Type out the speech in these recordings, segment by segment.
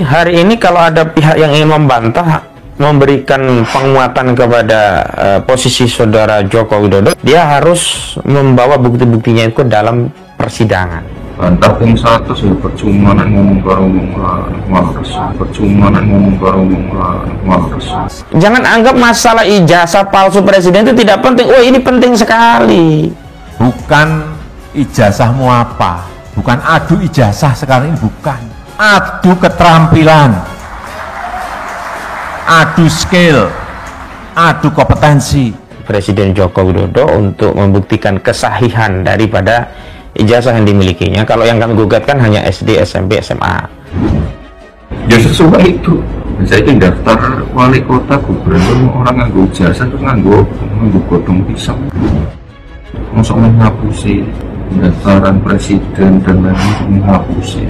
Hari ini kalau ada pihak yang ingin membantah, memberikan penguatan kepada posisi saudara Joko Widodo, dia harus membawa bukti-buktinya itu dalam persidangan. Bantah yang satu sih percuma ngomong karo males, percuma ngomong karo males. Jangan anggap masalah ijazah palsu presiden itu tidak penting. Oh, ini penting sekali. Bukan ijazahmu apa, bukan adu ijazah sekarang ini, bukan. Adu keterampilan, adu skill, adu kompetensi. Presiden Joko Widodo untuk membuktikan kesahihan daripada ijazah yang dimilikinya. Kalau yang kami gugatkan hanya SD, SMP, SMA. Ya sesuai itu. Saya itu daftar wali kota, gubernur, orang nganggo ijazah terus nganggo godong pisang. Masuk menghapusi pendaftaran presiden dan lain-lain, menghapusi.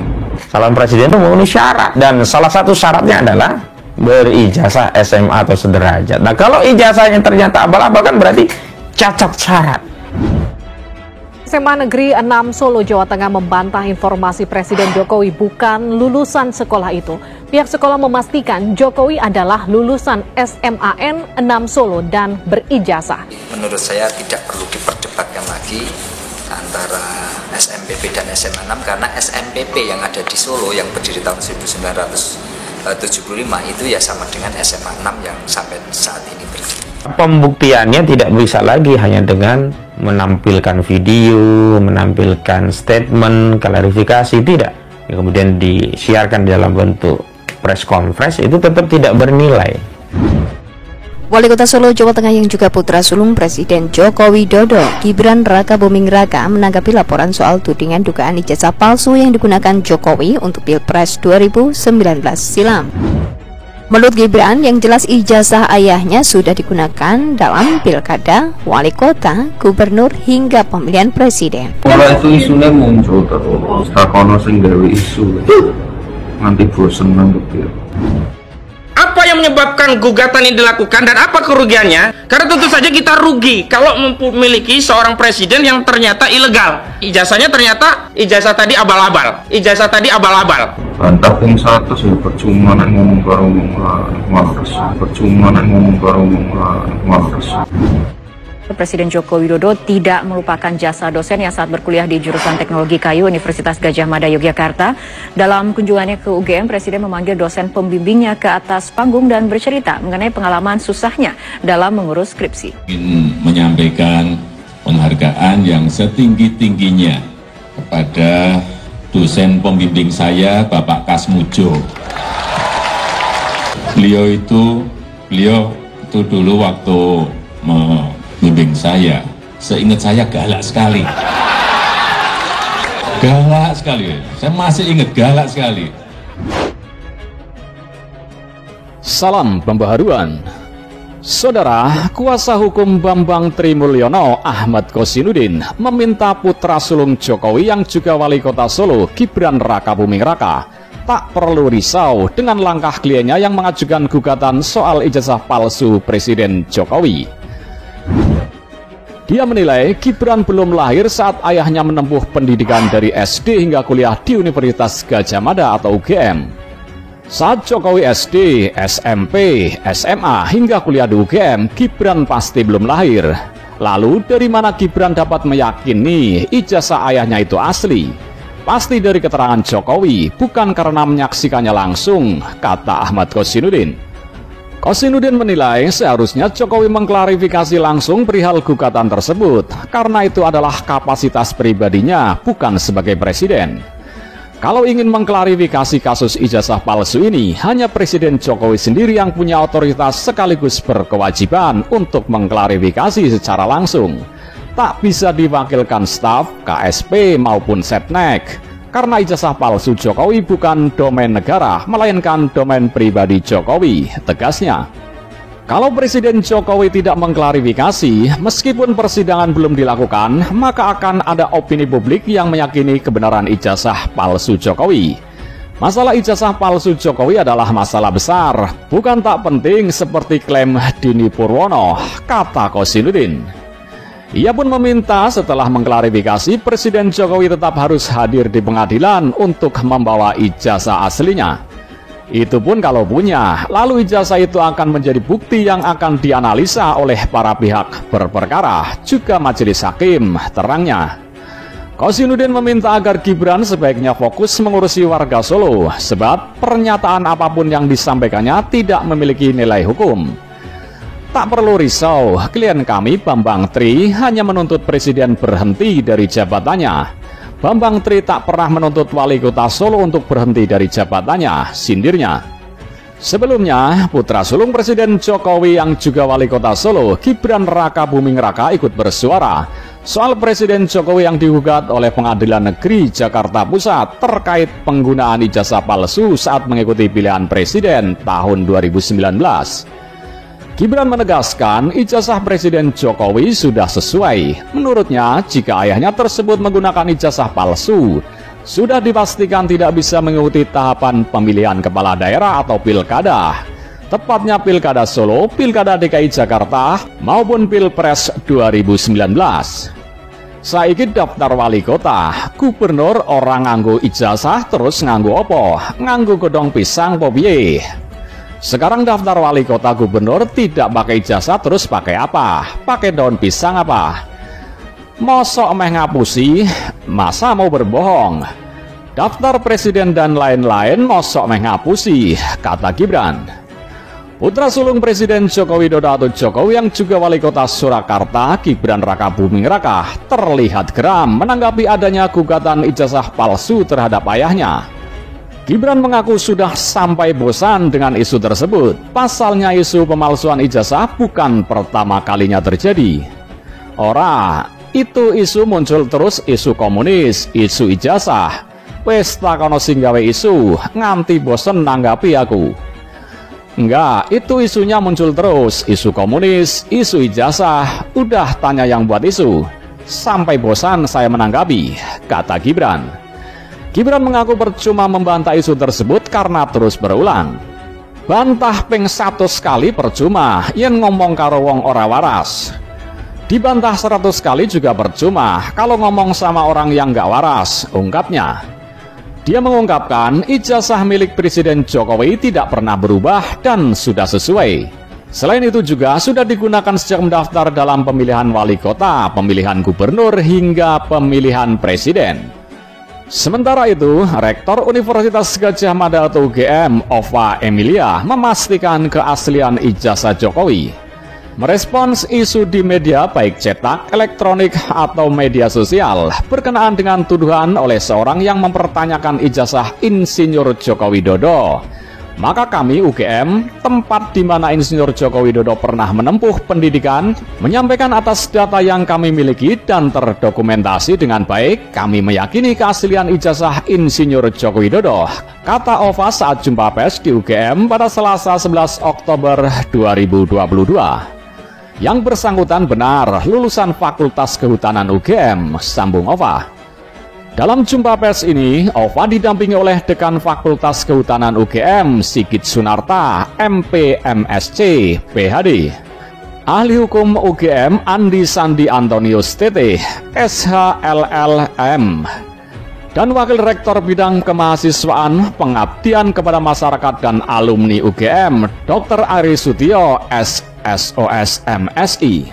Calon presiden itu memenuhi syarat, dan salah satu syaratnya adalah berijazah SMA atau sederajat. Nah, kalau ijazahnya ternyata abal-abal kan berarti cacat syarat. SMA Negeri 6 Solo, Jawa Tengah membantah informasi Presiden Jokowi bukan lulusan sekolah itu. Pihak sekolah memastikan Jokowi adalah lulusan SMAN 6 Solo dan berijazah. Menurut saya tidak perlu diperdebatkan lagi antara SMPP dan SMA 6, karena SMPP yang ada di Solo yang berdiri tahun 1975 itu ya sama dengan SMA 6 yang sampai saat ini berdiri. Pembuktiannya tidak bisa lagi hanya dengan menampilkan video, menampilkan statement, klarifikasi, tidak. Kemudian disiarkan dalam bentuk press conference, itu tetap tidak bernilai. Wali Kota Solo, Jawa Tengah yang juga putra sulung Presiden Joko Widodo, Gibran Rakabuming Raka, menanggapi laporan soal tudingan dugaan ijazah palsu yang digunakan Jokowi untuk Pilpres 2019 silam. Menurut Gibran, yang jelas ijazah ayahnya sudah digunakan dalam pilkada, wali kota, gubernur, hingga pemilihan presiden. Pola itu isunya muncul terus, takono sing gawe isu, nanti bosen nanti. Apa yang menyebabkan gugatan ini dilakukan dan apa kerugiannya? Karena tentu saja kita rugi kalau memiliki seorang presiden yang ternyata ilegal. Ijazahnya ternyata ijazah tadi abal-abal. Ijazah tadi abal-abal. Bantah yang satu sih percuma ngomong karo males, percuma ngomong karo males. Presiden Joko Widodo tidak melupakan jasa dosen yang saat berkuliah di jurusan Teknologi Kayu Universitas Gadjah Mada Yogyakarta. Dalam kunjungannya ke UGM, Presiden memanggil dosen pembimbingnya ke atas panggung dan bercerita mengenai pengalaman susahnya dalam mengurus skripsi. Ingin menyampaikan penghargaan yang setinggi-tingginya kepada dosen pembimbing saya, Bapak Kasmujo. Beliau itu dulu waktu membimbing saya, seingat saya galak sekali. Galak sekali, saya masih ingat galak sekali. Salam pembaharuan. Saudara, kuasa hukum Bambang Trimulyono, Ahmad Kosinudin, meminta putra sulung Jokowi yang juga wali kota Solo, Gibran Rakabuming Raka, tak perlu risau dengan langkah kliennya yang mengajukan gugatan soal ijazah palsu Presiden Jokowi. Dia menilai Gibran belum lahir saat ayahnya menempuh pendidikan dari SD hingga kuliah di Universitas Gadjah Mada atau UGM. Saat Jokowi SD, SMP, SMA hingga kuliah di UGM, Gibran pasti belum lahir. Lalu dari mana Gibran dapat meyakini ijazah ayahnya itu asli? Pasti dari keterangan Jokowi, bukan karena menyaksikannya langsung, kata Ahmad Kosinudin. Kosinudin menilai seharusnya Jokowi mengklarifikasi langsung perihal gugatan tersebut, karena itu adalah kapasitas pribadinya, bukan sebagai presiden. Kalau ingin mengklarifikasi kasus ijazah palsu ini, hanya Presiden Jokowi sendiri yang punya otoritas sekaligus berkewajiban untuk mengklarifikasi secara langsung. Tak bisa diwakilkan staf, KSP maupun Setnek. Karena ijazah palsu Jokowi bukan domain negara, melainkan domain pribadi Jokowi, tegasnya. Kalau Presiden Jokowi tidak mengklarifikasi, meskipun persidangan belum dilakukan, maka akan ada opini publik yang meyakini kebenaran ijazah palsu Jokowi. Masalah ijazah palsu Jokowi adalah masalah besar, bukan tak penting seperti klaim Dini Purwono, kata Kosinudin. Ia pun meminta setelah mengklarifikasi, Presiden Jokowi tetap harus hadir di pengadilan untuk membawa ijazah aslinya. Itu pun kalau punya, lalu ijazah itu akan menjadi bukti yang akan dianalisa oleh para pihak berperkara, juga majelis hakim, terangnya. Kozinudin meminta agar Gibran sebaiknya fokus mengurusi warga Solo, sebab pernyataan apapun yang disampaikannya tidak memiliki nilai hukum. Tak perlu risau, klien kami Bambang Tri hanya menuntut presiden berhenti dari jabatannya. Bambang Tri tak pernah menuntut wali kota Solo untuk berhenti dari jabatannya, sindirnya. Sebelumnya, putra sulung Presiden Jokowi yang juga wali kota Solo, Gibran Raka Buming Raka, ikut bersuara soal Presiden Jokowi yang digugat oleh Pengadilan Negeri Jakarta Pusat terkait penggunaan ijazah palsu saat mengikuti pilihan presiden tahun 2019. Gibran menegaskan ijazah Presiden Jokowi sudah sesuai. Menurutnya, jika ayahnya tersebut menggunakan ijazah palsu, sudah dipastikan tidak bisa mengikuti tahapan pemilihan kepala daerah atau pilkada. Tepatnya Pilkada Solo, Pilkada DKI Jakarta, maupun Pilpres 2019. Saiki daftar wali kota, gubernur orang nganggo ijazah terus nganggo opo? Nganggo godong pisang po piye? Sekarang daftar wali kota gubernur tidak pakai ijazah terus pakai apa? Pakai daun pisang apa? Mosok meh ngapusi, masa mau berbohong? Daftar presiden dan lain-lain mosok meh ngapusi, kata Gibran. Putra sulung Presiden Joko Widodo atau Jokowi yang juga wali kota Surakarta, Gibran Raka Buming Raka, terlihat geram menanggapi adanya gugatan ijazah palsu terhadap ayahnya. Gibran mengaku sudah sampai bosan dengan isu tersebut. Pasalnya isu pemalsuan ijazah bukan pertama kalinya terjadi. Ora, itu isu muncul terus, isu komunis, isu ijazah. Wes takono sing gawe isu, nganti bosen nanggapi aku. Enggak, itu isunya muncul terus, isu komunis, isu ijazah. Udah tanya yang buat isu. Sampai bosan saya menanggapi, kata Gibran. Gibran mengaku percuma membantah isu tersebut karena terus berulang. Bantah ping 100 kali percuma, yen ngomong karo wong ora waras. Dibantah 100 kali juga percuma kalau ngomong sama orang yang gak waras, ungkapnya. Dia mengungkapkan ijazah milik Presiden Jokowi tidak pernah berubah dan sudah sesuai. Selain itu juga sudah digunakan sejak mendaftar dalam pemilihan wali kota, pemilihan gubernur, hingga pemilihan presiden. Sementara itu, Rektor Universitas Gadjah Mada atau UGM, Ova Emilia, memastikan keaslian ijazah Jokowi. Merespons isu di media baik cetak, elektronik, atau media sosial berkenaan dengan tuduhan oleh seorang yang mempertanyakan ijazah Insinyur Joko Widodo. Maka kami UGM, tempat di mana Insinyur Joko Widodo pernah menempuh pendidikan, menyampaikan atas data yang kami miliki dan terdokumentasi dengan baik, kami meyakini keaslian ijazah Insinyur Joko Widodo, kata Ova saat jumpa pers di UGM pada Selasa 11 Oktober 2022. Yang bersangkutan benar lulusan Fakultas Kehutanan UGM, sambung Ova. Dalam jumpa pers ini, Ova didampingi oleh Dekan Fakultas Kehutanan UGM, Sigit Sunarta, MP.MSc, PhD. Ahli Hukum UGM, Andi Sandi Antonius TT, SHLLM. Dan Wakil Rektor Bidang Kemahasiswaan, Pengabdian kepada Masyarakat dan Alumni UGM, Dr. Ari Sutio, SSOS MSI.